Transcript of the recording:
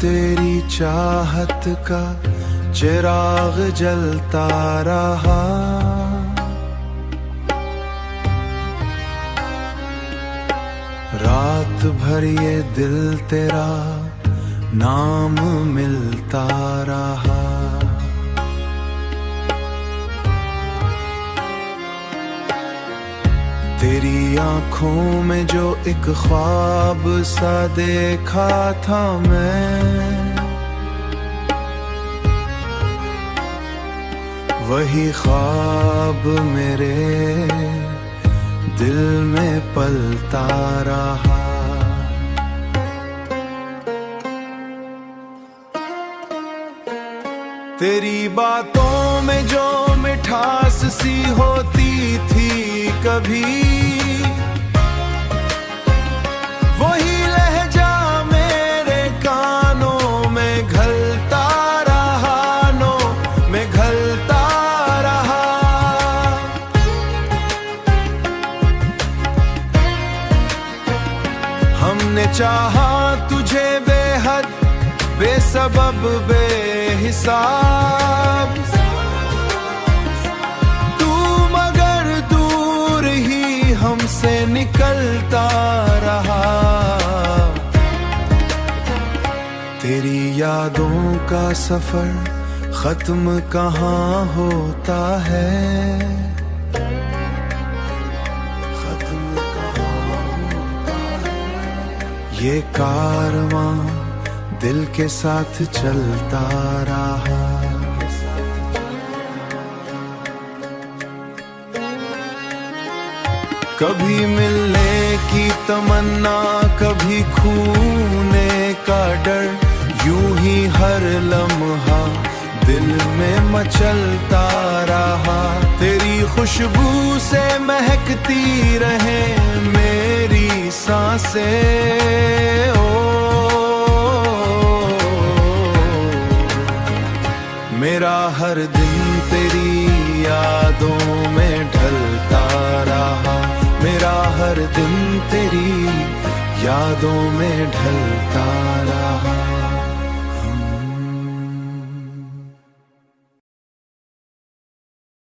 तेरी चाहत का चिराग जलता रहा। रात भर ये दिल तेरा नाम मिलता रहा। तेरी आँखों में जो एक ख्वाब सा देखा था मैं, वही ख्वाब मेरे दिल में पलता रहा। तेरी बातों में जो मिठास सी होती थी कभी, वही लहजा मेरे कानों में घलता रहा, नों में घलता रहा। हमने चाहा तुझे बेहद, बेसबब बेहिसाब, तू मगर दूर ही हमसे निकलता रहा। तेरी यादों का सफर खत्म कहाँ होता है, खत्म कहाँ होता है। ये कारवां दिल के साथ चलता रहा। कभी मिलने की तमन्ना, कभी खूने का डर, यूं ही हर लम्हा दिल में मचलता रहा। तेरी खुशबू से महकती रहे मेरी सांसें, मेरा हर दिन तेरी यादों में ढलता रहा। मेरा हर दिन तेरी यादों में ढलता रहा।